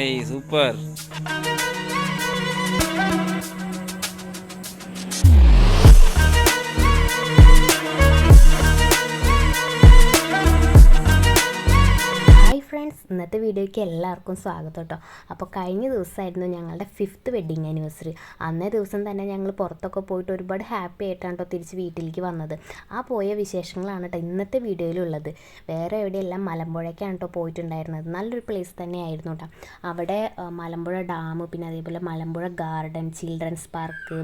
Hey, super. Friends, ഇന്നത്തെ വീഡിയോയ്ക്ക് എല്ലാവർക്കും സ്വാഗതം കേട്ടോ. അപ്പോൾ കഴിഞ്ഞ ദിവസമായിരുന്നു ഞങ്ങളുടെ 5th വെഡ്ഡിങ് ആനിവേഴ്സറി. അന്നേ ദിവസം തന്നെ ഞങ്ങൾ പുറത്തൊക്കെ പോയിട്ട് ഒരുപാട് ഹാപ്പി ആയിട്ടാണ് കേട്ടോ തിരിച്ച് വീട്ടിലേക്ക് വന്നത്. ആ പോയ വിശേഷങ്ങളാണ് കേട്ടോ ഇന്നത്തെ വീഡിയോയിലുള്ളത്. വേറെ എവിടെയെല്ലാം മലമ്പുഴയ്ക്കാണ് കേട്ടോ പോയിട്ടുണ്ടായിരുന്നത്. നല്ലൊരു പ്ലേസ് തന്നെയായിരുന്നു കേട്ടോ. അവിടെ മലമ്പുഴ ഡാം, പിന്നെ അതേപോലെ Malampuzha garden, children's park,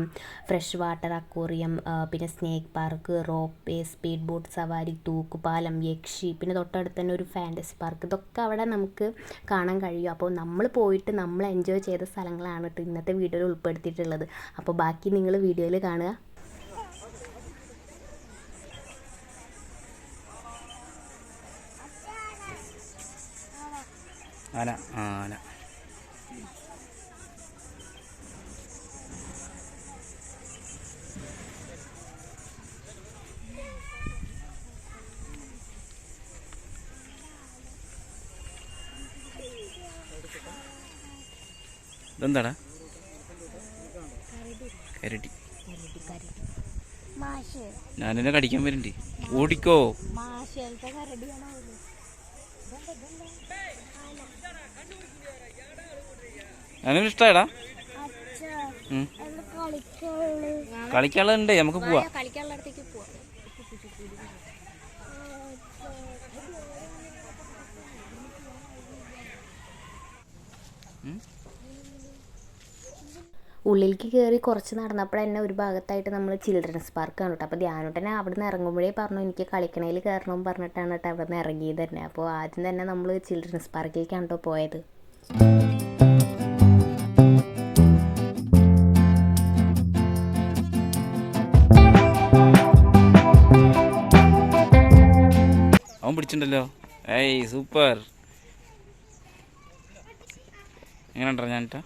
fresh water aquarium, പിന്നെ snake park, ropeway, speed boat സവാരി, തൂക്കുപാലം, യക്ഷി, പിന്നെ തൊട്ടടുത്ത് തന്നെ ഒരു ഫാൻറ്റസി പാർക്ക്, ഇതൊക്കെ അവിടെ നമുക്ക് കാണാൻ കഴിയും. അപ്പോൾ നമ്മൾ പോയിട്ട് നമ്മൾ എൻജോയ് ചെയ്ത സ്ഥലങ്ങളാണ് കേട്ടോ ഇന്നത്തെ വീഡിയോയിൽ ഉൾപ്പെടുത്തിയിട്ടുള്ളത്. അപ്പോൾ ബാക്കി നിങ്ങൾ വീഡിയോയിൽ കാണുക. ആന ആന ഇതെന്താടാ? കരടി. ഞാനെന്നെ കടിക്കാൻ വരുന്നുണ്ട്. ഓടിക്കോ. ഞാനും ഇഷ്ടാടാ. കളിക്കാനുണ്ട്, നമുക്ക് പോവാ. ഉള്ളിലേക്ക് കയറി കുറച്ച് നടന്നപ്പോൾ തന്നെ ഒരു ഭാഗത്തായിട്ട് നമ്മൾ ചിൽഡ്രൻസ് പാർക്കാണ് കേട്ടോ. അപ്പോൾ ധ്യാനോട്ടനെ അവിടെ നിന്ന് ഇറങ്ങുമ്പോഴേ പറഞ്ഞു എനിക്ക് കളിക്കണയിൽ കയറണം പറഞ്ഞിട്ടാണ് കേട്ടോ അവിടെ നിന്ന് ഇറങ്ങിയത് തന്നെ. അപ്പോൾ ആദ്യം തന്നെ നമ്മൾ ചിൽഡ്രൻസ് പാർക്കിലേക്കാണ് കേട്ടോ പോയത്. അവൻ പിടിച്ചിട്ടുണ്ടല്ലോ. ഏയ് സൂപ്പർ. എങ്ങനെയുണ്ടോ ഞാനിട്ടാ?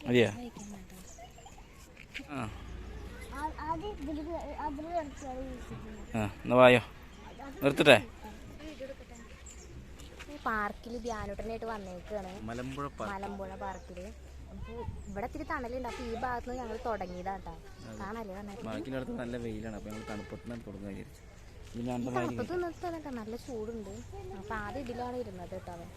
അതെയാ? എന്നാ വായോ, നിർത്തട്ടെ. പാർക്കിൽ ധ്യാനോട്ടനായിട്ട് വന്നേക്കാണ്, മലമ്പുഴ പാർക്കിൽ. അപ്പോൾ ഇവിടെ ഇത്തിരി തണലുണ്ട്. അപ്പോൾ ഈ ഭാഗത്ത് നിന്ന് ഞങ്ങൾ തുടങ്ങിയതാട്ടോ. കാണല്ലേ ബാക്കിയുള്ളടത്ത് നല്ല വെയിലാണ്. അപ്പോൾ ഞങ്ങൾ തണുപ്പത്തിനാണ് തുടങ്ങാൻ വിചാരിച്ചു. തണുപ്പത്ത് നിർത്താൻ നല്ല ചൂടുണ്ട്. അപ്പോൾ ആദ്യം ഇതിലാണ് ഇരുന്നത് കേട്ടോ അവൻ.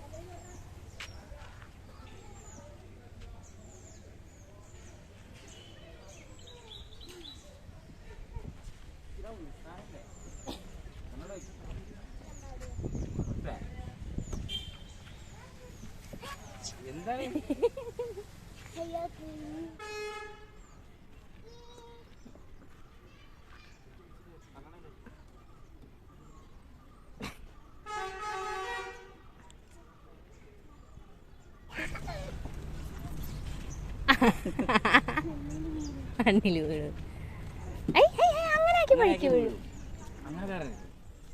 എന്താണ്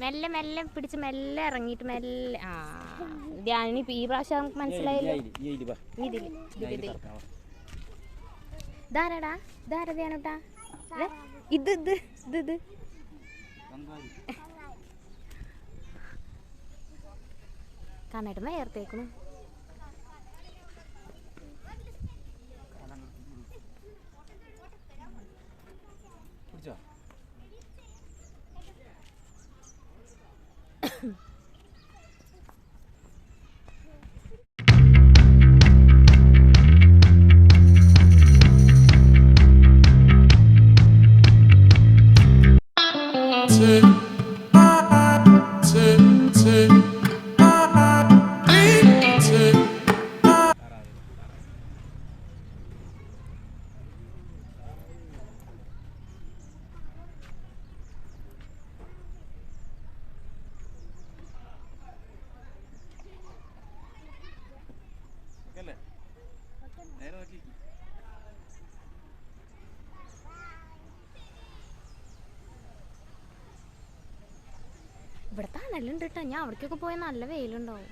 മെല്ലെ മെല്ലെ പിടിച്ച് മെല്ലെ ഇറങ്ങിയിട്ട് മെല്ലെ. ആ ധ്യാനി ഈ പ്രാവശ്യം നമുക്ക് മനസ്സിലായില്ലോ. ഇതാരടാ? ഇതാരാ ധ്യാനോട്ടാ? ഇത് ഇത് ഇത് ഇത് കണ്ണേട്ടൻ വേർത്തേക്കണു. ഇവിടെ തണലുണ്ട് കേട്ടോ. ഞാൻ അവിടേക്കൊക്കെ പോയാൽ നല്ല വെയിലുണ്ടാവും.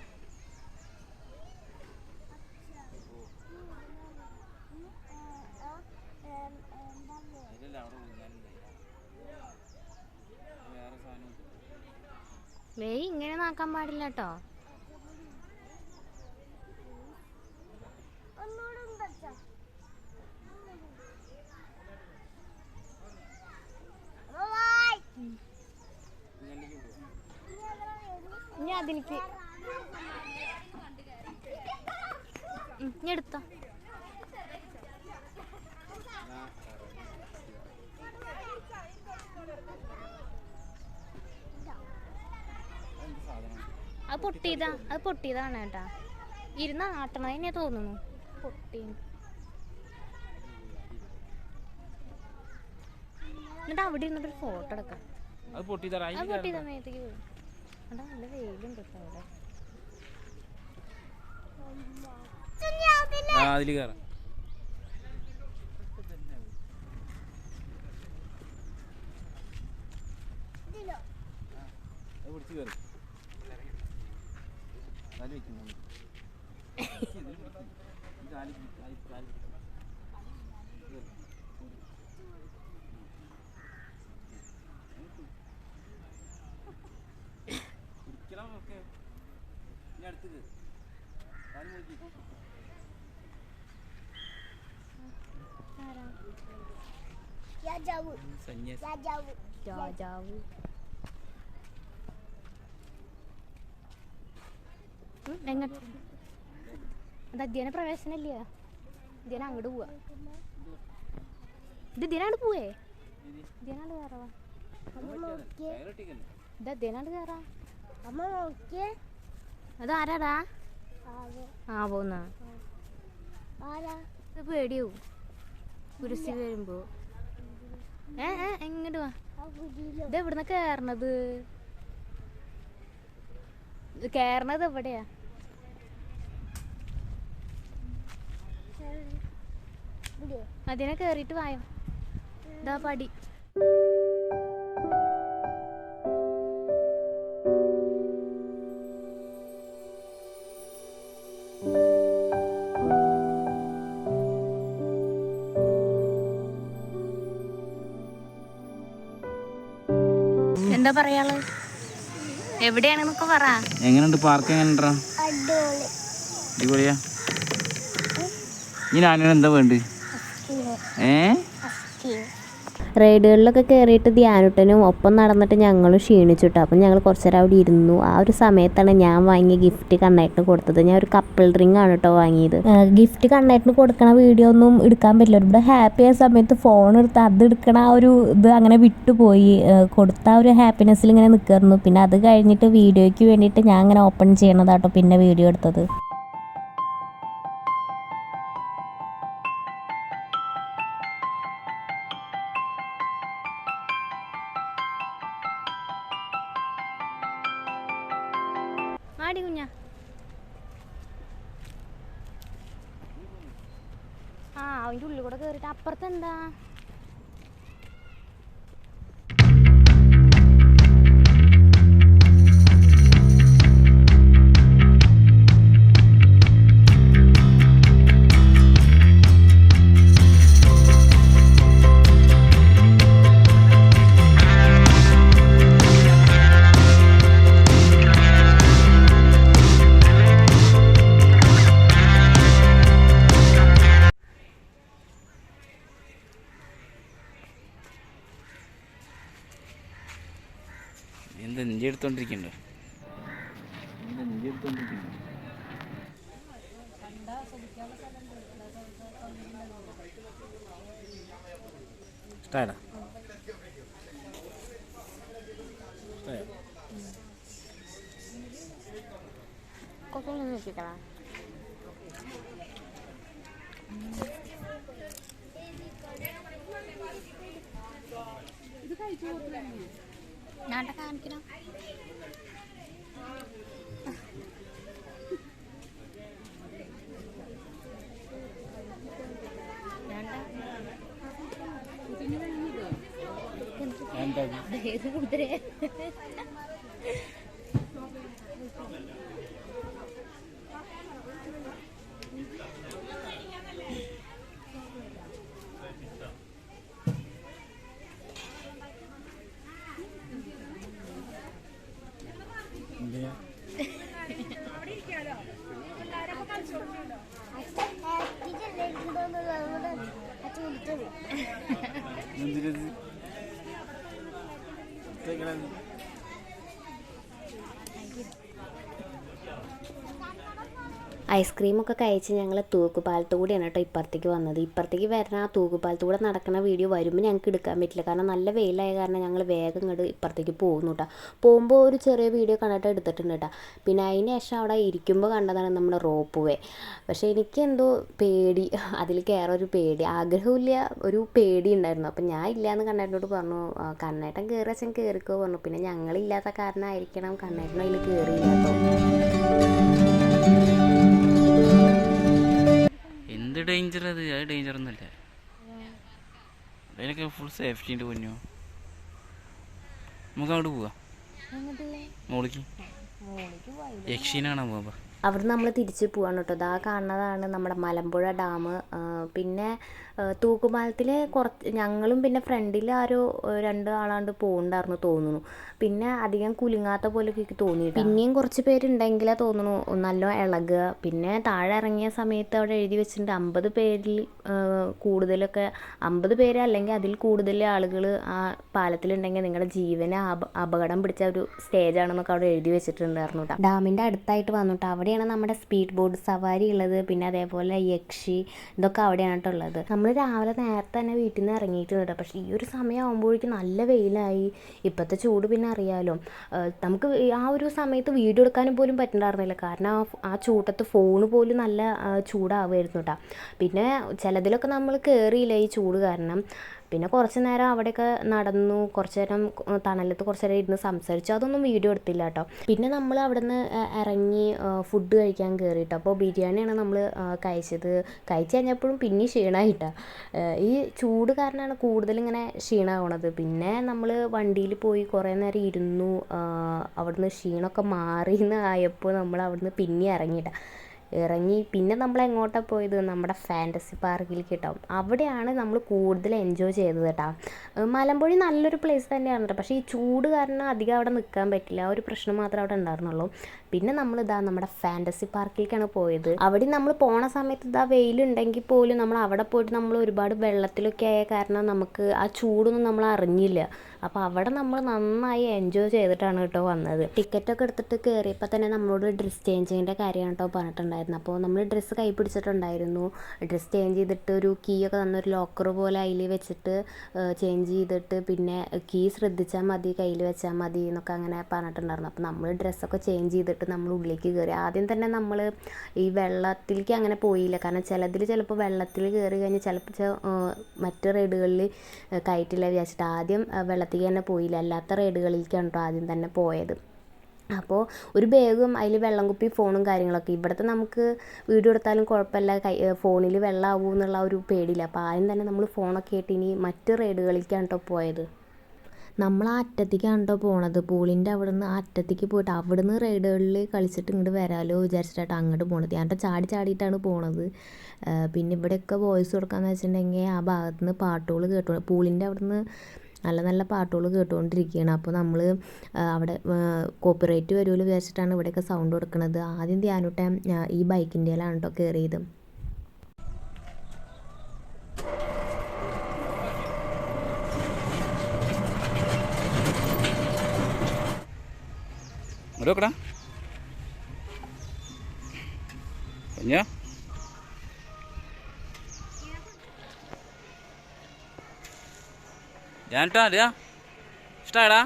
വെയ് ഇങ്ങനെ നോക്കാൻ പാടില്ല കേട്ടോ. ഇനി അതിലേക്ക് ഇനി എടുത്തോ. അത് പൊട്ടിയതാണ് കേട്ടാ. ഇരുന്ന ആട്ടണതിനെ തോന്നുന്നു പൊട്ടി. എന്നിട്ട് അവിടെ ഇരുന്നിട്ടൊരു ഫോട്ടോ എടുക്കാം. അത് പൊട്ടിയ സമയത്തേക്ക് പോയി. അതാ നല്ല വെയിലുണ്ട് കേട്ടോ അവിടെ. രാജാവ് എങ്ങോട്ട്? അത് അധ്യയന പ്രവേശനല്ല. അധ്യയന അങ്ങോട്ട് പോവാ. ഇത് ഇതിനാണ്ട് പോവേ. ഇതിനാണ്ട് കയറാ. ഇത് അതിനാണ്ട് കയറാ. അതാരാടാ? ആ പോന്ന പേടിയാവും കുരിശി വരുമ്പോ. എങ്ങോട്ട് വാ. ഇത് എവിടുന്ന കേറണത്? കേറണത് എവിടെയാ? അതിനെ കേറിയിട്ട് വായോ. ഇതാ പടി. എന്താ പറയാള്? എവിടെയാണെന്നൊക്കെ പറ. എങ്ങനെയുണ്ട് പാർക്ക്? എങ്ങനെയുണ്ടാ? അടിപൊളിയാ. ഇനി ഞാനും എന്താ വേണ്ട? റൈഡുകളിലൊക്കെ കയറിയിട്ട് ധ്യാനുട്ടനും ഒപ്പം നടന്നിട്ട് ഞങ്ങളും ക്ഷീണിച്ചിട്ടു. അപ്പം ഞങ്ങൾ കുറച്ച് നേരം അവിടെ ഇരുന്നു. ആ ഒരു സമയത്താണ് ഞാൻ വാങ്ങിയ ഗിഫ്റ്റ് കണ്ണേട്ടിന് കൊടുത്തത്. ഞാൻ ഒരു കപ്പിൾ റിംഗ് ആണ് കേട്ടോ വാങ്ങിയത്. ഗിഫ്റ്റ് കണ്ണേട്ടിന് കൊടുക്കണ വീഡിയോ ഒന്നും എടുക്കാൻ പറ്റില്ല. ഇവിടെ ഹാപ്പി ആയ സമയത്ത് ഫോൺ എടുത്ത് അത് എടുക്കണ ആ ഒരു ഇത് അങ്ങനെ വിട്ടുപോയി. കൊടുത്ത ആ ഒരു ഹാപ്പിനെസ്സിൽ ഇങ്ങനെ നിൽക്കായിരുന്നു. പിന്നെ അത് കഴിഞ്ഞിട്ട് വീഡിയോയ്ക്ക് വേണ്ടിയിട്ട് ഞാൻ അങ്ങനെ ഓപ്പൺ ചെയ്യണതാട്ടോ പിന്നെ വീഡിയോ എടുത്തത്. ആടി കുഞ്ഞ. അതിൻ്റെ ഉള്ളിൽ കൂടെ കയറിയിട്ട് അപ്പുറത്ത് എന്താ? എന്താ നെഞ്ചി എടുത്തോണ്ടിരിക്കണ്ടോ? ഇഷ്ടായടാ? കൊക്കൊന്നും വെച്ചിട്ടാ നാട്ടൊക്കെ കാണിക്കണം. ഐസ്ക്രീമൊക്കെ കഴിച്ച് ഞങ്ങൾ തൂക്കുപാലത്തൂടെയാണ് കേട്ടോ ഇപ്പുറത്തേക്ക് വന്നത്. ഇപ്പുറത്തേക്ക് വരുന്ന ആ തൂക്കുപാലത്തൂടെ നടക്കുന്ന വീഡിയോ വരുമ്പോൾ ഞങ്ങൾക്ക് എടുക്കാൻ പറ്റില്ല, കാരണം നല്ല വെയിലായ കാരണം ഞങ്ങൾ വേഗം ഇങ്ങോട്ട് ഇപ്പുറത്തേക്ക് പോകുന്നു കേട്ടോ. പോകുമ്പോൾ ഒരു ചെറിയ വീഡിയോ കണ്ടിട്ട് എടുത്തിട്ടുണ്ട് കേട്ടോ. പിന്നെ അതിന് ശേഷം അവിടെ ഇരിക്കുമ്പോൾ കണ്ടതാണ് നമ്മുടെ റോപ്പ് വേ. പക്ഷേ എനിക്ക് എന്തോ പേടി, അതിൽ കയറൊരു പേടി, ആഗ്രഹമില്ല, ഒരു പേടി ഉണ്ടായിരുന്നു. അപ്പം ഞാൻ ഇല്ലയെന്ന് കണ്ണേട്ടനോട് പറഞ്ഞു. കണ്ണേട്ടൻ കയറി അച്ഛൻ കയറിക്കോ പറഞ്ഞു. പിന്നെ ഞങ്ങളില്ലാത്ത കാരണമായിരിക്കണം കണ്ണേട്ടനും അതിൽ കയറിയില്ല കേട്ടോ. എന്ത് ഡേഞ്ചർ അത് ഡേഞ്ചർ ഒന്നുമില്ല, അതിനൊക്കെ ഫുൾ സേഫ്റ്റി ഉണ്ട്. പൊന്നോ നമുക്ക് അങ്ങോട്ട് പോവാം, മോളിക്ക് യക്ഷീനാണോ പോവാ. അവിടെ നമ്മൾ തിരിച്ച് പോവാണ് കേട്ടോ. ഇതാ കാണുന്നതാണ് നമ്മുടെ മലമ്പുഴ ഡാം. പിന്നെ തൂക്കുപാലത്തിൽ ഞങ്ങളും പിന്നെ ഫ്രണ്ടിൽ ആരോ 2 ആളാണ്ട് പോകുന്നുണ്ടായിരുന്നു തോന്നുന്നു. പിന്നെ അധികം കുലുങ്ങാത്ത പോലെ എനിക്ക് തോന്നിയിട്ട് പിന്നെയും കുറച്ച് പേരുണ്ടെങ്കിലേ തോന്നുന്നു നല്ല ഇളകുക. പിന്നെ താഴെ ഇറങ്ങിയ സമയത്ത് അവിടെ എഴുതി വെച്ചിട്ടുണ്ട് 50 പേരിൽ കൂടുതലൊക്കെ, 50 പേര് അല്ലെങ്കിൽ അതിൽ കൂടുതൽ ആളുകൾ ആ പാലത്തിലുണ്ടെങ്കിൽ നിങ്ങളുടെ ജീവന് അപകടം പിടിച്ച ഒരു സ്റ്റേജാണെന്നൊക്കെ അവിടെ എഴുതി വെച്ചിട്ടുണ്ടായിരുന്നു കേട്ടോ. ഡാമിൻ്റെ അടുത്തായിട്ട് വന്നിട്ട് അവിടെയാണ് നമ്മുടെ സ്പീഡ് ബോട്ട് സവാരി ഉള്ളത്. പിന്നെ അതേപോലെ യക്ഷി, ഇതൊക്കെ അവിടെയാണ് കേട്ടോ ഉള്ളത്. നമ്മൾ രാവിലെ നേരത്തെ തന്നെ വീട്ടിൽ നിന്ന് ഇറങ്ങിയിട്ടുണ്ട്. പക്ഷേ ഈ ഒരു സമയം ആകുമ്പോഴേക്കും നല്ല വെയിലായി. ഇപ്പോഴത്തെ ചൂട് പിന്നെ അറിയാമല്ലോ. നമുക്ക് ആ ഒരു സമയത്ത് വീഡിയോ എടുക്കാനും പോലും പറ്റുന്നുണ്ടായിരുന്നില്ല, കാരണം ആ ചൂട്ടത്ത് ഫോണ് പോലും നല്ല ചൂടാവുമായിരുന്നു കേട്ടോ. പിന്നെ ചിലതിലൊക്കെ നമ്മൾ കയറിയില്ല ഈ ചൂട് കാരണം. പിന്നെ കുറച്ച് നേരം അവിടെയൊക്കെ നടന്നു, കുറച്ച് നേരം തണലത്ത് കുറച്ച് നേരം ഇരുന്ന് സംസാരിച്ചു. അതൊന്നും വീഡിയോ എടുത്തില്ല കേട്ടോ. പിന്നെ നമ്മൾ അവിടെ നിന്ന് ഇറങ്ങി ഫുഡ് കഴിക്കാൻ കയറിയിട്ടോ. അപ്പോൾ ബിരിയാണിയാണ് നമ്മൾ കഴിച്ചത്. കഴിച്ച് കഴിഞ്ഞപ്പോഴും പിന്നെ ക്ഷീണമായിട്ടാണ്. ഈ ചൂട് കാരണമാണ് കൂടുതലിങ്ങനെ ക്ഷീണമാവണത്. പിന്നെ നമ്മൾ വണ്ടിയിൽ പോയി കുറേ നേരം ഇരുന്നു. അവിടുന്ന് ക്ഷീണമൊക്കെ മാറിയെന്ന് ആയപ്പോൾ നമ്മൾ അവിടുന്ന് പിന്നെ ഇറങ്ങി. പിന്നെ നമ്മൾ എങ്ങോട്ടാണ് പോയത്, നമ്മുടെ ഫാൻറ്റസി പാർക്കിലേക്ക് കേട്ടോ. അവിടെയാണ് നമ്മൾ കൂടുതൽ എൻജോയ് ചെയ്തത് കേട്ടോ. മലമ്പുഴ നല്ലൊരു പ്ലേസ് തന്നെയാണ് കേട്ടോ. പക്ഷേ ഈ ചൂട് കാരണം അധികം അവിടെ നിൽക്കാൻ പറ്റില്ല, ആ ഒരു പ്രശ്നം മാത്രമേ അവിടെ ഉണ്ടായിരുന്നുള്ളൂ. പിന്നെ നമ്മളിതാ നമ്മുടെ ഫാൻറ്റസി പാർക്കിലേക്കാണ് പോയത്. അവിടെ നമ്മൾ പോണ സമയത്ത് ഇതാ വെയിലുണ്ടെങ്കിൽ പോലും നമ്മൾ അവിടെ പോയിട്ട് നമ്മൾ ഒരുപാട് വെള്ളത്തിലൊക്കെ ആയ കാരണം നമുക്ക് ആ ചൂടൊന്നും നമ്മൾ അറിഞ്ഞില്ല. അപ്പോൾ അവിടെ നമ്മൾ നന്നായി എൻജോയ് ചെയ്തിട്ടാണ് കേട്ടോ വന്നത്. ടിക്കറ്റൊക്കെ എടുത്തിട്ട് കയറിയപ്പോൾ തന്നെ നമ്മളോട് ഡ്രസ്സ് ചേഞ്ചിങ്ങിൻ്റെ കാര്യമാണ് കേട്ടോ പറഞ്ഞിട്ടുണ്ടായിരുന്നു. അപ്പോൾ നമ്മൾ ഡ്രസ്സ് കൈ പിടിച്ചിട്ടുണ്ടായിരുന്നു. ഡ്രസ്സ് ചേഞ്ച് ചെയ്തിട്ട് ഒരു കീ ഒക്കെ തന്നൊരു ലോക്കർ പോലെ അതിൽ വെച്ചിട്ട് ചേഞ്ച് ചെയ്തിട്ട് പിന്നെ കീ ശ്രദ്ധിച്ചാൽ മതി, കയ്യിൽ വെച്ചാൽ മതി എന്നൊക്കെ അങ്ങനെ പറഞ്ഞിട്ടുണ്ടായിരുന്നു. അപ്പോൾ നമ്മൾ ഡ്രസ്സൊക്കെ ചേഞ്ച് ചെയ്തിട്ട് നമ്മൾ ഉള്ളിലേക്ക് കയറി. ആദ്യം തന്നെ നമ്മൾ ഈ വെള്ളത്തിലേക്ക് അങ്ങനെ പോയില്ല, കാരണം ചിലപ്പോൾ വെള്ളത്തിൽ കയറി കഴിഞ്ഞാൽ ചിലപ്പോൾ മറ്റ് റൈഡുകളിൽ കയറ്റില്ല വിചാരിച്ചിട്ട് ആദ്യം വെള്ളത്തിൽ തന്നെ പോയില്ല. അല്ലാത്ത റൈഡുകളിലേക്കാണ് കേട്ടോ ആദ്യം തന്നെ പോയത്. അപ്പോൾ ഒരു ബാഗും അതിൽ വെള്ളം കുപ്പി ഫോണും കാര്യങ്ങളൊക്കെ. ഇവിടുത്തെ നമുക്ക് വീഡിയോ എടുത്താലും കുഴപ്പമില്ല, ഫോണിൽ വെള്ളമാവും എന്നുള്ള ഒരു പേടിയില്ല. അപ്പോൾ ആദ്യം തന്നെ നമ്മൾ ഫോണൊക്കെ ആയിട്ട് ഇനി മറ്റ് റൈഡുകളിലേക്കാണ് കേട്ടോ പോയത്. നമ്മൾ ആ അറ്റത്തേക്കാണ് കേട്ടോ പോണത്. പൂളിൻ്റെ അവിടെ നിന്ന് ആ അറ്റത്തേക്ക് പോയിട്ട് അവിടെ നിന്ന് റൈഡുകളിൽ കളിച്ചിട്ട് ഇങ്ങോട്ട് വരാമല്ലോ വിചാരിച്ചിട്ടാണ് അങ്ങോട്ട് പോണത്. ഞാനിട്ട് ചാടിയിട്ടാണ് പോണത്. പിന്നെ ഇവിടെയൊക്കെ വോയിസ് കൊടുക്കാമെന്ന് വെച്ചിട്ടുണ്ടെങ്കിൽ ആ ഭാഗത്ത് നിന്ന് പാട്ടുകൾ കേട്ടോ, പൂളിൻ്റെ അവിടെ നിന്ന് നല്ല നല്ല പാട്ടുകൾ കേട്ടുകൊണ്ടിരിക്കുകയാണ്. അപ്പോൾ നമ്മൾ അവിടെ കോപ്പിറൈറ്റ് വരുമല്ലോ വിചാരിച്ചിട്ടാണ് ഇവിടെയൊക്കെ സൗണ്ട് കൊടുക്കുന്നത്. ആദ്യം ധ്യാനൂട്ടൻ ഈ ബൈക്കിൻ്റെയിലാണ് കേട്ടോ കയറിയത്. ഇഷ്ടാടാ.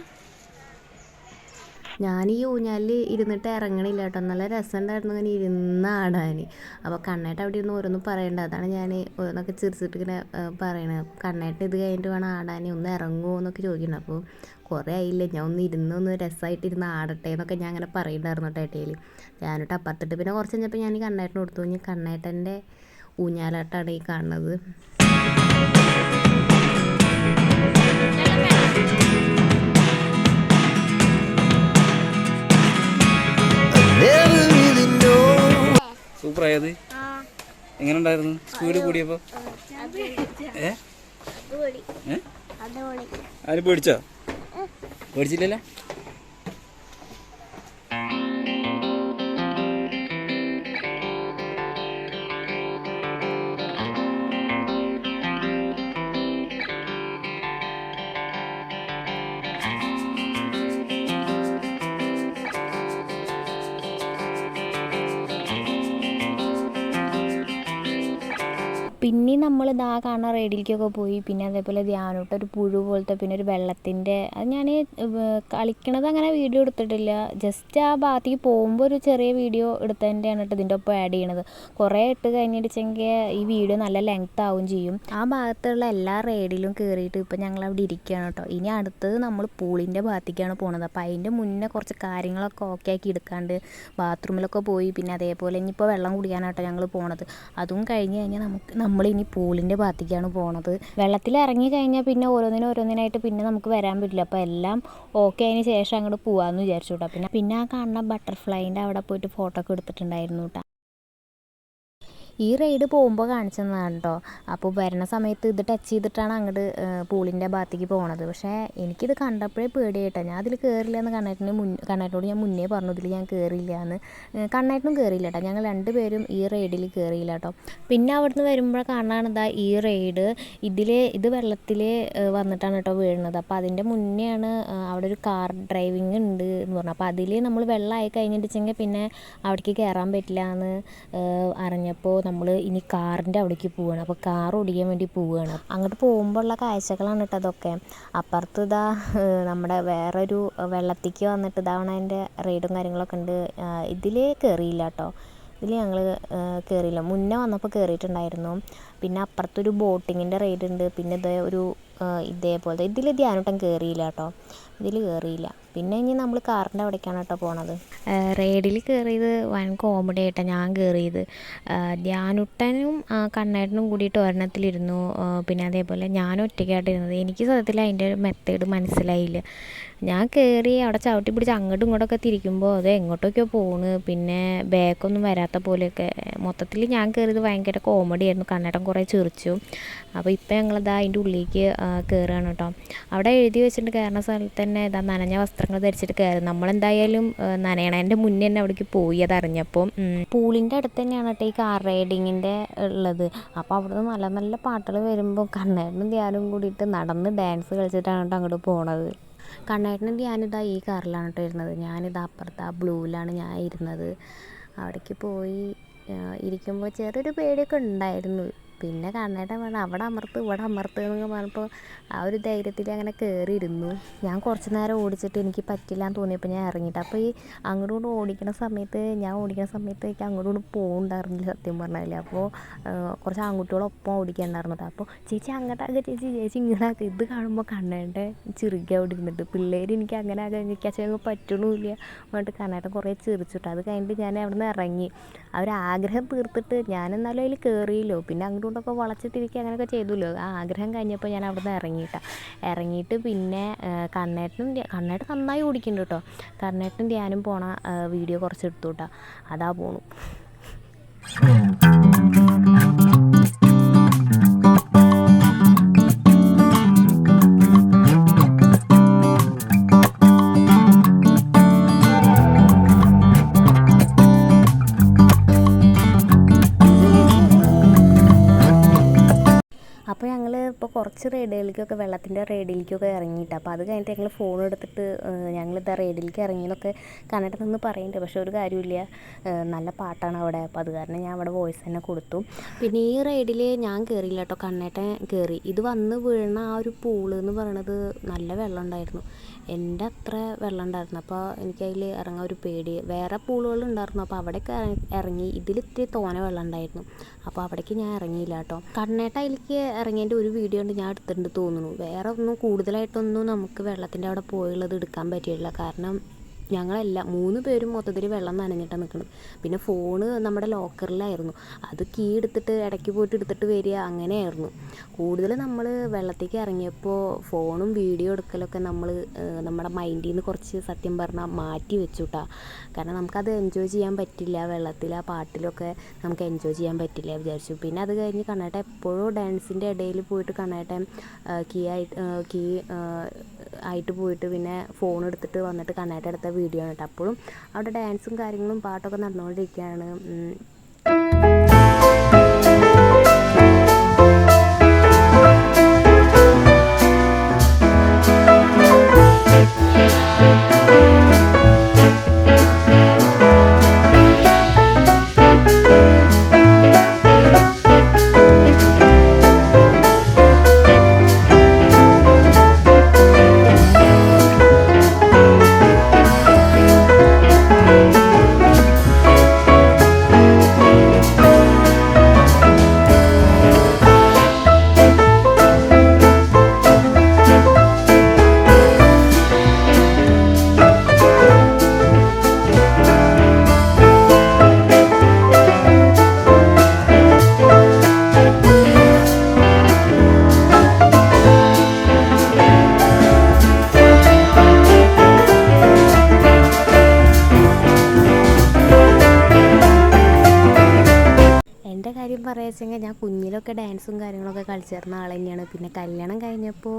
ഞാൻ ഈ ഊഞ്ഞാലിൽ ഇരുന്നിട്ട് ഇറങ്ങണില്ല കേട്ടോ. നല്ല രസമുണ്ടായിരുന്നു ഇങ്ങനെ ഇരുന്ന് ആടാൻ. അപ്പോൾ കണ്ണേട്ടൻ അവിടെ ഇരുന്ന് ഓരോന്നും പറയണ്ട, അതാണ് ഞാൻ ഓരോന്നൊക്കെ ചിരിച്ചിട്ട് ഇങ്ങനെ പറയണത്. കണ്ണേട്ടൻ ഇത് കഴിഞ്ഞിട്ട് വേണം ആടാൻ, ഒന്ന് ഇറങ്ങുമോ എന്നൊക്കെ ചോദിക്കണം. അപ്പോൾ കുറേ ആയില്ലേ, ഞാൻ ഒന്ന് രസമായിട്ടിരുന്ന് ആടട്ടെ എന്നൊക്കെ ഞാൻ അങ്ങനെ പറയുന്നുണ്ടായിരുന്നു കേട്ടോ ഏട്ടയിൽ. ഞാനിട്ട് അപ്പുറത്തിട്ട് പിന്നെ കുറച്ച് കഴിഞ്ഞപ്പോൾ ഞാൻ കണ്ണേട്ടന് കൊടുത്തു. ഇനി കണ്ണേട്ടൻ്റെ ഊഞ്ഞാലാട്ടാണ് ഈ കാണുന്നത്. സൂപ്പറായത്. എങ്ങനെ ഉണ്ടായിരുന്നു സ്പീഡ് കൂടിയപ്പോ? ആരും പേടിച്ചോ? പേടിച്ചില്ലല്ലോ. പിന്നെ നമ്മൾ ഇതാ കാണുന്ന റൈഡിലേക്കൊക്കെ പോയി. പിന്നെ അതേപോലെ ധ്യാനോട്ട് ഒരു പുഴു പോലത്തെ പിന്നെ ഒരു വെള്ളത്തിൻ്റെ അത് ഞാൻ കളിക്കണത് അങ്ങനെ വീഡിയോ എടുത്തിട്ടില്ല. ജസ്റ്റ് ആ ഭാഗത്തേക്ക് പോകുമ്പോൾ ഒരു ചെറിയ വീഡിയോ എടുത്തതിൻ്റെയാണ് കേട്ടോ ഇതിൻ്റെ ഒപ്പം ആഡ് ചെയ്യണത്. കുറേ ഇട്ട് കഴിഞ്ഞിട്ടെങ്കിൽ ഈ വീഡിയോ നല്ല ലെങ്ത് ആവും ചെയ്യും. ആ ഭാഗത്തുള്ള എല്ലാ റൈഡിലും കയറിയിട്ട് ഇപ്പം ഞങ്ങളവിടെ ഇരിക്കുകയാണ് കേട്ടോ. ഇനി അടുത്തത് നമ്മൾ പൂളിൻ്റെ ഭാഗത്തേക്കാണ് പോണത്. അപ്പോൾ അതിൻ്റെ മുന്നേ കുറച്ച് കാര്യങ്ങളൊക്കെ ഓക്കെ ആക്കി എടുക്കാണ്ട് ബാത്റൂമിലൊക്കെ പോയി. പിന്നെ അതേപോലെ ഇനിയിപ്പോൾ വെള്ളം കുടിക്കാനാട്ടോ ഞങ്ങൾ പോണത്. അതും കഴിഞ്ഞ് കഴിഞ്ഞാൽ നമ്മളിനി പൂളിൻ്റെ ഭാഗത്തേക്കാണ് പോണത്. വെള്ളത്തിൽ ഇറങ്ങി കഴിഞ്ഞാൽ പിന്നെ ഓരോന്നിനായിട്ട് പിന്നെ നമുക്ക് വരാൻ പറ്റില്ല. അപ്പോൾ എല്ലാം ഓക്കെ ആയതിന് ശേഷം അങ്ങോട്ട് പോകാമെന്ന് വിചാരിച്ചു കേട്ടോ. പിന്നെ ആ കാണുന്ന ബട്ടർഫ്ലൈൻ്റെ അവിടെ പോയിട്ട് ഫോട്ടോ ഒക്കെ എടുത്തിട്ടുണ്ടായിരുന്നു കേട്ടോ. ഈ റൈഡ് പോകുമ്പോൾ കാണിച്ചു തന്നതാണ് കേട്ടോ. അപ്പോൾ വരുന്ന സമയത്ത് ഇത് ടച്ച് ചെയ്തിട്ടാണ് അങ്ങോട്ട് പൂളിൻ്റെ ഭാഗത്തേക്ക് പോകണത്. പക്ഷേ എനിക്കിത് കണ്ടപ്പോഴേ പേടിയായിട്ടോ. ഞാൻ അതിൽ കയറില്ല എന്ന് കണ്ണേട്ടനോട് ഞാൻ മുന്നേ പറഞ്ഞു ഇതിൽ ഞാൻ കയറിയില്ല എന്ന്. കണ്ണേട്ടനും കയറിയില്ല കേട്ടോ. ഞങ്ങൾ രണ്ടുപേരും ഈ റൈഡിൽ കയറിയില്ല കേട്ടോ. പിന്നെ അവിടുന്ന് വരുമ്പോൾ കാണാനിതാ ഈ റൈഡ് ഇത് വെള്ളത്തിൽ വന്നിട്ടാണ് കേട്ടോ വീഴുന്നത്. അപ്പോൾ അതിൻ്റെ മുന്നെയാണ് അവിടെ ഒരു കാർ ഡ്രൈവിംഗ് ഉണ്ട് എന്ന് പറഞ്ഞു. അപ്പോൾ അതിൽ നമ്മൾ വെള്ളമായി കഴിഞ്ഞിട്ടുണ്ടെങ്കിൽ പിന്നെ അവിടേക്ക് കയറാൻ പറ്റില്ല എന്ന് അറിഞ്ഞപ്പോൾ നമ്മൾ ഇനി കാറിൻ്റെ അവിടേക്ക് പോവുകയാണ്. അപ്പോൾ കാർ ഓടിക്കാൻ വേണ്ടി പോവുകയാണ്. അങ്ങോട്ട് പോകുമ്പോൾ ഉള്ള കാഴ്ചകളാണ് കേട്ടോ അതൊക്കെ. അപ്പുറത്ത് ഇതാ നമ്മുടെ വേറൊരു വെള്ളത്തേക്ക് വന്നിട്ട് ഇതാവണ അതിൻ്റെ റൈഡും കാര്യങ്ങളൊക്കെ ഉണ്ട്. ഇതിൽ കയറിയില്ല കേട്ടോ. ഇതിൽ ഞങ്ങൾ കയറിയില്ല. മുന്നേ വന്നപ്പോൾ കയറിയിട്ടുണ്ടായിരുന്നു. പിന്നെ അപ്പുറത്തൊരു ബോട്ടിങ്ങിൻ്റെ റൈഡ് ഉണ്ട്. പിന്നെ ഇതേപോലത്തെ ഇതിൽ ധ്യാനോട്ടം കയറിയില്ല കേട്ടോ. ഇതിൽ കയറിയില്ല. പിന്നെ ഇനി നമ്മൾ കാറിൻ്റെ അവിടേക്കാണ് കേട്ടോ പോണത്. റൈഡിൽ കയറിയത് വൻ കോമഡി ആയിട്ടാണ് ഞാൻ കയറിയത്. ധ്യാനുട്ടനും കണ്ണേട്ടനും കൂടിയിട്ട് ഒരെണ്ണത്തിലിരുന്നു. പിന്നെ അതേപോലെ ഞാൻ ഒറ്റയ്ക്കായിട്ടിരുന്നത്. എനിക്ക് സത്യത്തിൽ അതിൻ്റെ ഒരു മെത്തേഡ് മനസ്സിലായില്ല. ഞാൻ കയറി അവിടെ ചവിട്ടി പിടിച്ച് അങ്ങോട്ടും ഇങ്ങോട്ടൊക്കെ തിരിക്കുമ്പോൾ അത് എങ്ങോട്ടൊക്കെയോ പോണ്. പിന്നെ ബാക്കൊന്നും വരാത്ത പോലെയൊക്കെ. മൊത്തത്തിൽ ഞാൻ കയറിയത് ഭയങ്കര കോമഡി ആയിരുന്നു. കണ്ണേട്ടൻ കുറേ ചിരിച്ചു. അപ്പോൾ ഇപ്പം ഞങ്ങളിതാ അതിൻ്റെ ഉള്ളിലേക്ക് കയറുകയാണ് കേട്ടോ. അവിടെ എഴുതി വെച്ചിട്ട് കയറുന്ന സ്ഥലത്ത് തന്നെ ഇതാ നനഞ്ഞ വസ്ത്രങ്ങൾ ധരിച്ചിട്ട് കയറും. നമ്മളെന്തായാലും നനയണതിൻ്റെ മുന്നേ തന്നെ അവിടേക്ക് പോയി അതറിഞ്ഞപ്പം. പൂളിൻ്റെ അടുത്ത് തന്നെയാണ് കേട്ടോ ഈ കാർ റൈഡിങ്ങിൻ്റെ ഉള്ളത്. അപ്പോൾ അവിടുന്ന് നല്ല നല്ല പാട്ടുകൾ വരുമ്പോൾ കണ്ണേട്ടനും ധ്യാനും കൂടിയിട്ട് നടന്ന് ഡാൻസ് കളിച്ചിട്ടാണ് കേട്ടോ അങ്ങോട്ട് പോണത്. കണ്ണേട്ടനും ധ്യാനിതാ ഈ കാറിലാണ് കേട്ടോ ഇരുന്നത്. ഞാനിതാ അപ്പുറത്ത് ആ ബ്ലൂവിലാണ് ഞാൻ ഇരുന്നത്. അവിടേക്ക് പോയി ഇരിക്കുമ്പോൾ ചെറിയൊരു പേടിയൊക്കെ ഉണ്ടായിരുന്നു. പിന്നെ കണ്ണേട്ടൻ വേണം അവിടെ അമർത്ത് ഇവിടെ അമർത്ത് എന്നൊക്കെ പറഞ്ഞപ്പോൾ ആ ഒരു ധൈര്യത്തിൽ അങ്ങനെ കയറിയിരുന്നു. ഞാൻ കുറച്ച് നേരം ഓടിച്ചിട്ട് എനിക്ക് പറ്റില്ല എന്ന് തോന്നിയപ്പോൾ ഞാൻ ഇറങ്ങിയിട്ട്. അപ്പോൾ ഈ അങ്ങോട്ട് ഓടിക്കുന്ന സമയത്ത് എനിക്ക് അങ്ങോട്ട് പോകുന്നുണ്ടായിരുന്നില്ല സത്യം പറഞ്ഞാൽ. അപ്പോൾ കുറച്ച് ആൺകുട്ടികളൊപ്പം ഓടിക്കാനുണ്ടായിരുന്നു കേട്ടോ. അപ്പോൾ ചേച്ചി അങ്ങോട്ടാക്കുക ചേച്ചി ഇങ്ങോട്ടാക്കുക. ഇത് കാണുമ്പോൾ കണ്ണേട്ടൻ ചിരിക്കുക അവിടെ ഇരുന്നിട്ട്. പിള്ളേർ എനിക്ക് അങ്ങനെ എനിക്കച്ഛനൊക്കെ പറ്റണമില്ല എന്നിട്ട് കണ്ണേട്ടൻ കുറേ ചിരിച്ചിട്ട്. അത് കഴിഞ്ഞിട്ട് ഞാൻ അവിടെ നിന്ന് ഇറങ്ങി. ആഗ്രഹം തീർത്തിട്ട് ഞാനെന്നാലും അതിൽ കയറിയല്ലോ. പിന്നെ അങ്ങോട്ടൊക്കെ വളച്ചിട്ടിരിക്കുക അങ്ങനെയൊക്കെ ചെയ്തല്ലോ. ആ ആഗ്രഹം കഴിഞ്ഞപ്പോൾ ഞാൻ അവിടെ നിന്ന് ഇറങ്ങിയിട്ട് പിന്നെ കണ്ണേട്ടൻ നന്നായി ഓടിക്കുന്നുണ്ട് കേട്ടോ. കണ്ണേട്ടൻ ധ്യാനം പോണ വീഡിയോ കുറച്ച് എടുത്തു കേട്ടോ. അതാ പോണു. അപ്പോൾ ഞങ്ങൾ ഇപ്പോൾ കുറച്ച് റൈഡുകളിലേക്കൊക്കെ വെള്ളത്തിൻ്റെ റൈഡിലേക്കൊക്കെ ഇറങ്ങിയിട്ട്. അപ്പോൾ അത് കഴിഞ്ഞിട്ട് ഞങ്ങൾ ഫോൺ എടുത്തിട്ട് ഞങ്ങളിതാ റൈഡിലേക്ക് ഇറങ്ങിയെന്നൊക്കെ കണ്ടിട്ട് നിന്ന് പറയുന്നുണ്ട്. പക്ഷേ ഒരു കാര്യമില്ല, നല്ല പാട്ടാണ് അവിടെ. അപ്പോൾ അത് കാരണം ഞാൻ അവിടെ വോയിസ് തന്നെ കൊടുത്തു. പിന്നെ ഈ റൈഡിൽ ഞാൻ കയറിയില്ല കേട്ടോ, കണ്ണേട്ടൻ കയറി. ഇത് വന്ന് വീഴുന്ന ആ ഒരു പൂള് എന്ന് പറയണത് നല്ല വെള്ളം ഉണ്ടായിരുന്നു. എൻ്റെ അത്ര വെള്ളം ഉണ്ടായിരുന്നു. അപ്പോൾ എനിക്കതിൽ ഇറങ്ങാൻ ഒരു പേടി. വേറെ പൂളുകൾ ഉണ്ടായിരുന്നു. അപ്പോൾ അവിടേക്ക് ഇറങ്ങി. ഇതിലിത്തിരി തോന വെള്ളം ഉണ്ടായിരുന്നു. അപ്പോൾ അവിടേക്ക് ഞാൻ ഇറങ്ങിയില്ല കേട്ടോ. കണ്ണേട്ട അതിലേക്ക് ഇറങ്ങിയതിൻ്റെ ഒരു വീഡിയോ ഉണ്ട് ഞാൻ എടുത്തിട്ടുണ്ട് തോന്നുന്നു. വേറെ ഒന്നും കൂടുതലായിട്ടൊന്നും നമുക്ക് വെള്ളത്തിൻ്റെ അവിടെ പോയുള്ളത് എടുക്കാൻ പറ്റിയില്ല. കാരണം ഞങ്ങളെല്ലാം 3 പേരും മൊത്തത്തിൽ വെള്ളം നനഞ്ഞിട്ടാണ് നിൽക്കുന്നത്. പിന്നെ ഫോണ് നമ്മുടെ ലോക്കറിലായിരുന്നു. അത് കീ എടുത്തിട്ട് ഇടയ്ക്ക് പോയിട്ട് എടുത്തിട്ട് വരിക അങ്ങനെയായിരുന്നു. കൂടുതൽ നമ്മൾ വെള്ളത്തേക്ക് ഇറങ്ങിയപ്പോൾ ഫോണും വീഡിയോ എടുക്കലൊക്കെ നമ്മുടെ മൈൻഡിൽ നിന്ന് കുറച്ച് സത്യം പറഞ്ഞാൽ മാറ്റി വെച്ചു കേട്ടോ. കാരണം നമുക്കത് എൻജോയ് ചെയ്യാൻ പറ്റില്ല. വെള്ളത്തിൽ ആ പാട്ടിലൊക്കെ നമുക്ക് എൻജോയ് ചെയ്യാൻ പറ്റില്ല വിചാരിച്ചു. പിന്നെ അത് കഴിഞ്ഞ് കണ്ണേട്ടൻ എപ്പോഴും ഡാൻസിൻ്റെ ഇടയിൽ പോയിട്ട് കണ്ണേട്ടൻ കീ ആയിട്ട് പോയിട്ട് പിന്നെ ഫോൺ എടുത്തിട്ട് വന്നിട്ട് കണ്ണേട്ടൻ എടുത്ത വീഡിയോ ആണ് കേട്ടോ. അപ്പോഴും അവിടെ ഡാൻസും കാര്യങ്ങളും പാട്ടൊക്കെ നടന്നുകൊണ്ടിരിക്കുകയാണ്. വെച്ചെങ്കിൽ ഞാൻ കുഞ്ഞിലൊക്കെ ഡാൻസും കാര്യങ്ങളൊക്കെ കളിച്ചിരുന്ന ആൾ തന്നെയാണ്. പിന്നെ കല്യാണം കഴിഞ്ഞപ്പോൾ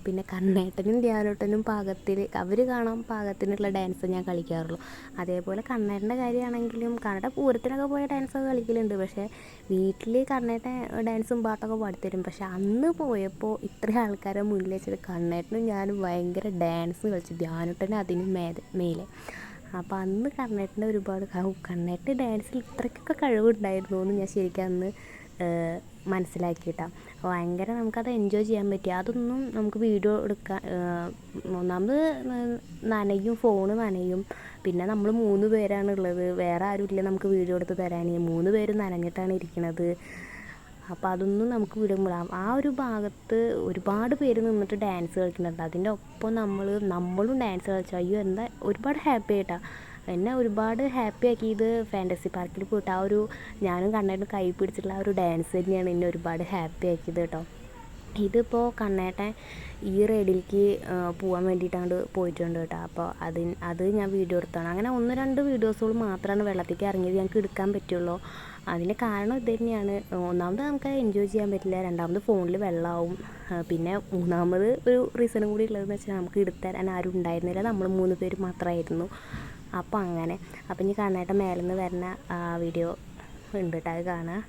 പിന്നെ കണ്ണേട്ടനും ധ്യാനേട്ടനും പാകത്തിൽ അവർ കാണാൻ പാകത്തിനുള്ള ഡാൻസ് ഞാൻ കളിക്കാറുള്ളൂ. അതേപോലെ കണ്ണേട്ടൻ്റെ കാര്യമാണെങ്കിലും കണ്ണേട്ടൻ പൂരത്തിനൊക്കെ പോയ ഡാൻസൊക്കെ കളിക്കലുണ്ട്. പക്ഷേ വീട്ടിൽ കണ്ണേട്ടൻ ഡാൻസും പാട്ടൊക്കെ പാടിത്തരും. പക്ഷേ അന്ന് പോയപ്പോൾ ഇത്രയും ആൾക്കാരെ മുന്നിൽ വെച്ചിട്ട് കണ്ണേട്ടനും ഞാനും ഭയങ്കര ഡാൻസ് കളിച്ചു, ധ്യാനേട്ടനും അതിനും മേലെ. അപ്പോൾ അന്ന് കണ്ണേട്ടൻ്റെ ഒരുപാട് കണ്ണേട്ടൻ ഡാൻസിൽ ഇത്രയ്ക്കൊക്കെ കഴിവുണ്ടായിരുന്നു എന്ന് ഞാൻ ശരിക്കും അന്ന് മനസ്സിലാക്കിയിട്ടാണ്. അപ്പോൾ ഭയങ്കര നമുക്കത് എൻജോയ് ചെയ്യാൻ പറ്റി. അതൊന്നും നമുക്ക് വീഡിയോ എടുക്കാൻ ഒന്നാമത് നനയും, ഫോണ് നനയും. പിന്നെ നമ്മൾ 3 പേരാണുള്ളത്, വേറെ ആരുമില്ല നമുക്ക് വീഡിയോ എടുത്ത് തരാൻ. 3 പേരും നനഞ്ഞിട്ടാണ് ഇരിക്കുന്നത്. അപ്പോൾ അതൊന്നും നമുക്ക് വിടുമ്പോഴാണ് ആ ഒരു ഭാഗത്ത് ഒരുപാട് പേര് നിന്നിട്ട് ഡാൻസ് കളിക്കുന്നുണ്ട്. അതിൻ്റെ ഒപ്പം നമ്മളും ഡാൻസ് കളിച്ചു. അയ്യോ എന്താ ഒരുപാട് ഹാപ്പി ആയിട്ടാണ് എന്നെ ഒരുപാട് ഹാപ്പി ആക്കിയത്. ഫാൻറ്റസി പാർക്കിൽ പോയിട്ട് ആ ഒരു ഞാനും കണ്ണേട്ടനും കൈ പിടിച്ചിട്ടുള്ള ആ ഒരു ഡാൻസ് തന്നെയാണ് എന്നെ ഒരുപാട് ഹാപ്പി ആക്കിയത് കേട്ടോ. ഇതിപ്പോൾ കണ്ണേട്ടൻ ഈ റൈഡിലേക്ക് പോകാൻ വേണ്ടിയിട്ടാണ് പോയിട്ടുണ്ട് കേട്ടോ. അപ്പോൾ അത് ഞാൻ വീഡിയോ എടുത്താണ്. അങ്ങനെ 1-2 വീഡിയോസുകൾ മാത്രമാണ് വെള്ളത്തേക്ക് ഇറങ്ങിയത് ഞങ്ങൾക്ക് എടുക്കാൻ പറ്റുള്ളൂ. അതിന് കാരണം ഇത് തന്നെയാണ്. ഒന്നാമത് നമുക്ക് എൻജോയ് ചെയ്യാൻ പറ്റില്ല, രണ്ടാമത് ഫോണിൽ വെള്ളമാവും, പിന്നെ മൂന്നാമത് ഒരു റീസണും കൂടി ഉള്ളതെന്ന് വെച്ചാൽ നമുക്ക് എടുത്തരാൻ ആരും ഉണ്ടായിരുന്നില്ല, നമ്മൾ 3 പേര് മാത്രമായിരുന്നു. അപ്പോൾ അങ്ങനെ അപ്പം ഇനി കണ്ണേട്ടൻ മേലെ നിന്ന് വരുന്ന വീഡിയോ ഉണ്ട് കേട്ടോ, അത് കാണുക.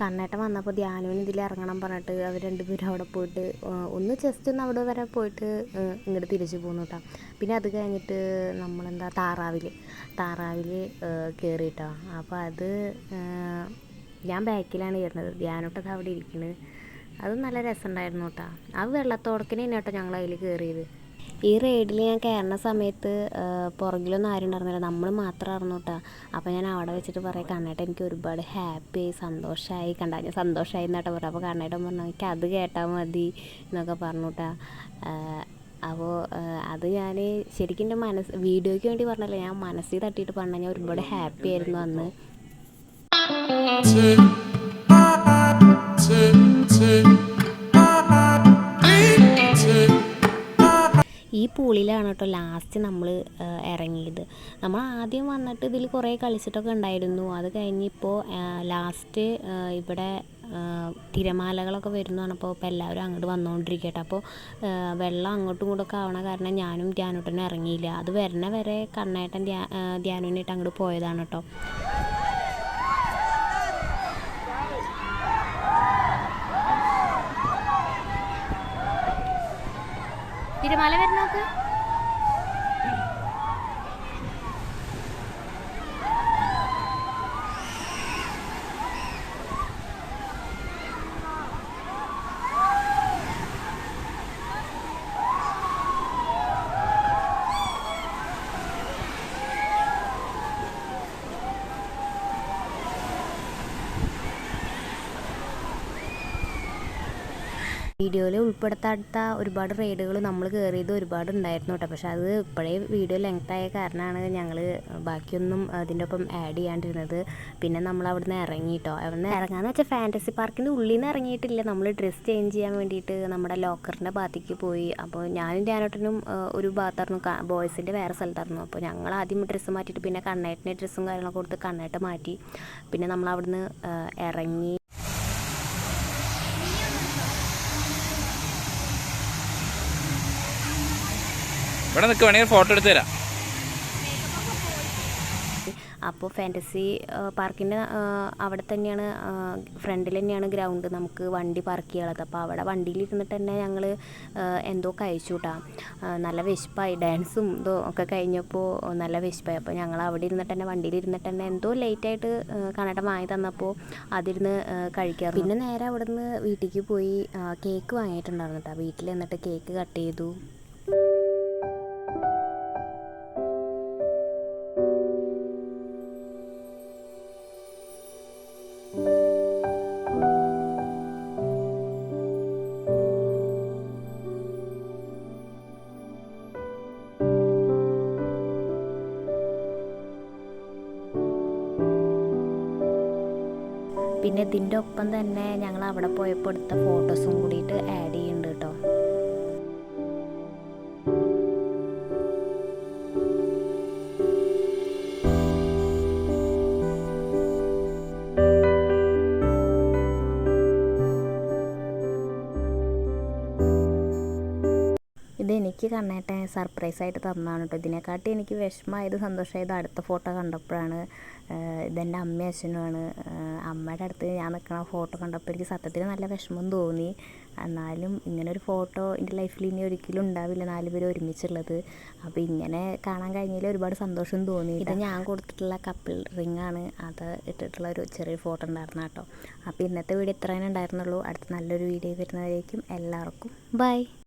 കണ്ണേട്ടൻ വന്നപ്പോൾ ധ്യാനുവിന് ഇതിൽ ഇറങ്ങണം പറഞ്ഞിട്ട് അവർ 2 പേരും അവിടെ പോയിട്ട് ഒന്ന് ജസ്റ്റ് ഒന്ന് അവിടെ വരെ പോയിട്ട് ഇങ്ങോട്ട് തിരിച്ചു പോന്നു കേട്ടോ. പിന്നെ അത് കഴിഞ്ഞിട്ട് നമ്മളെന്താ താറാവിൽ കയറിയിട്ടോ. അപ്പോൾ അത് ഞാൻ ബാക്കിലാണ് കയറുന്നത്, ധ്യാനോട്ടത് അവിടെ ഇരിക്കുന്നത്. അത് നല്ല രസമുണ്ടായിരുന്നു കേട്ടോ. ആ വെള്ളത്തോടക്കിന് തന്നെ കേട്ടോ ഞങ്ങൾ അതിൽ കയറിയത്. ഈ റൈഡിൽ ഞാൻ കയറുന്ന സമയത്ത് പുറകിലൊന്നും ആരും ഉണ്ടായിരുന്നില്ല, നമ്മൾ മാത്രമായിരുന്നു കേട്ടോ. അപ്പോൾ ഞാൻ അവിടെ വെച്ചിട്ട് പറയാം, കണ്ണേട്ടൻ എനിക്ക് ഒരുപാട് ഹാപ്പിയായി, സന്തോഷമായി, ഞാൻ സന്തോഷമായി എന്നാട്ടോ പറഞ്ഞു. അപ്പോൾ കണ്ണേട്ടൻ പറഞ്ഞു എനിക്ക് അത് കേട്ടാൽ മതി എന്നൊക്കെ പറഞ്ഞു കേട്ടോ. അപ്പോൾ അത് ഞാൻ ശരിക്കും എൻ്റെ വീഡിയോയ്ക്ക് വേണ്ടി പറഞ്ഞല്ല, ഞാൻ മനസ്സിൽ തട്ടിയിട്ട് പറഞ്ഞാൽ ഞാൻ ഒരുപാട് ഹാപ്പി ആയിരുന്നു അന്ന്. ഈ പൂളിലാണ് കേട്ടോ ലാസ്റ്റ് നമ്മൾ ഇറങ്ങിയത്. നമ്മൾ ആദ്യം വന്നിട്ട് ഇതിൽ കുറേ കളിച്ചിട്ടൊക്കെ ഉണ്ടായിരുന്നു. അത് കഴിഞ്ഞിപ്പോൾ ലാസ്റ്റ് ഇവിടെ തിരമാലകളൊക്കെ വരുന്നതാണ്. അപ്പോൾ എല്ലാവരും അങ്ങോട്ട് വന്നുകൊണ്ടിരിക്കട്ടെ. അപ്പോൾ വെള്ളം അങ്ങോട്ടും ഇങ്ങോട്ടൊക്കെ ആവണ കാരണം ഞാനും ധ്യാനേട്ടനും ഇറങ്ങിയില്ല. അത് വരണ വരെ കണ്ണേട്ടൻ ധ്യാനുവിനായിട്ട് അങ്ങോട്ട് പോയതാണ് കേട്ടോ. തിരമാല വരുന്നോക്ക്. വീഡിയോയിൽ ഉൾപ്പെടുത്താത്ത ഒരുപാട് റൈഡുകൾ നമ്മൾ കയറിയത് ഒരുപാട് ഉണ്ടായിരുന്നു കേട്ടോ. പക്ഷെ അത് ഇപ്പോഴേ വീഡിയോ ലെങ്ത്തായ കാരണമാണ് ഞങ്ങൾ ബാക്കിയൊന്നും അതിൻ്റെ ഒപ്പം ആഡ് ചെയ്യാണ്ടിരുന്നത്. പിന്നെ നമ്മൾ അവിടുന്ന് ഇറങ്ങി കേട്ടോ. അവിടുന്ന് ഇറങ്ങാന്ന് വെച്ചാൽ ഫാൻറ്റസി പാർക്കിൻ്റെ ഉള്ളിൽ നിന്ന് ഇറങ്ങിയിട്ടില്ല, നമ്മൾ ഡ്രസ്സ് ചേഞ്ച് ചെയ്യാൻ വേണ്ടിയിട്ട് നമ്മുടെ ലോക്കറിൻ്റെ ഭാഗത്തേക്ക് പോയി. അപ്പോൾ ഞാനും ധ്യാനേട്ടനും ഒരു ഭാഗത്തായിരുന്നു, ബോയ്സിൻ്റെ വേറെ സ്ഥലത്തായിരുന്നു. അപ്പോൾ ഞങ്ങൾ ആദ്യം ഡ്രസ്സ് മാറ്റിയിട്ട് പിന്നെ കണ്ണേട്ടൻ്റെ ഡ്രസ്സും കാര്യങ്ങളൊക്കെ കൊടുത്ത് കണ്ണേട്ടൻ മാറ്റി. പിന്നെ നമ്മൾ അവിടുന്ന് ഇറങ്ങി. ഇവിടെ നിൽക്കുക, വേണമെങ്കിൽ ഫോട്ടോ എടുത്ത് തരാം. അപ്പോൾ ഫാൻറ്റസി പാർക്കിൻ്റെ അവിടെ തന്നെയാണ്, ഫ്രണ്ടിൽ തന്നെയാണ് ഗ്രൗണ്ട്, നമുക്ക് വണ്ടി പാർക്ക് ചെയ്യാനുള്ളത്. അപ്പോൾ അവിടെ വണ്ടിയിലിരുന്നിട്ട് തന്നെ ഞങ്ങൾ എന്തോ കഴിച്ചു കൂട്ടാ. നല്ല വിശപ്പായി, ഡാൻസും ഇതോ ഒക്കെ കഴിഞ്ഞപ്പോൾ നല്ല വിശപ്പായി. അപ്പോൾ ഞങ്ങൾ അവിടെ ഇരുന്നിട്ട് തന്നെ വണ്ടിയിലിരുന്നിട്ട് തന്നെ എന്തോ ലേറ്റായിട്ട് കണ്ണേട്ടൻ വാങ്ങി തന്നപ്പോൾ അതിരുന്ന് കഴിക്കാറ്. പിന്നെ നേരെ അവിടെ നിന്ന് വീട്ടിലേക്ക് പോയി കേക്ക് വാങ്ങിയിട്ടുണ്ടായിരുന്നു കേട്ടോ. വീട്ടിൽ നിന്നിട്ട് കേക്ക് കട്ട് ചെയ്തു. പിന്നെ ഇതിൻ്റെ ഒപ്പം തന്നെ ഞങ്ങൾ അവിടെ പോയപ്പോൾ എടുത്ത ഫോട്ടോസും കൂടിയിട്ട് ആഡ് ചെയ്യുന്നുണ്ട് കേട്ടോ. ഇതെനിക്ക് കണ്ണേട്ടൻ സർപ്രൈസായിട്ട് തന്നതാണ് കേട്ടോ. ഇതിനെക്കാട്ടി എനിക്ക് വിഷമമായത് സന്തോഷമായത് അടുത്ത ഫോട്ടോ കണ്ടപ്പോഴാണ്. ഇതെൻ്റെ അമ്മയും അച്ഛനുമാണ്. അമ്മയുടെ അടുത്ത് ഞാൻ നിൽക്കുന്ന ഫോട്ടോ കണ്ടപ്പോൾ എനിക്ക് സത്യത്തിൽ നല്ല വിഷമം തോന്നി. എന്നാലും ഇങ്ങനൊരു ഫോട്ടോ എൻ്റെ ലൈഫിൽ ഇനി ഒരിക്കലും ഉണ്ടാവില്ല 4 പേര് ഒരുമിച്ചുള്ളത്. അപ്പോൾ ഇങ്ങനെ കാണാൻ കഴിഞ്ഞതിൽ ഒരുപാട് സന്തോഷം തോന്നി. ഇത് ഞാൻ കൊടുത്തിട്ടുള്ള കപ്പിൾ റിങ്ങാണ്. അത് ഇട്ടിട്ടുള്ള ഒരു ചെറിയ ഫോട്ടോ ഉണ്ടായിരുന്നു കേട്ടോ. അപ്പോൾ ഇന്നത്തെ വീഡിയോ ഇത്രയും ഉണ്ടായിരുന്നുള്ളൂ. അടുത്ത നല്ലൊരു വീഡിയോ വരുന്നതായിരിക്കും. എല്ലാവർക്കും ബൈ.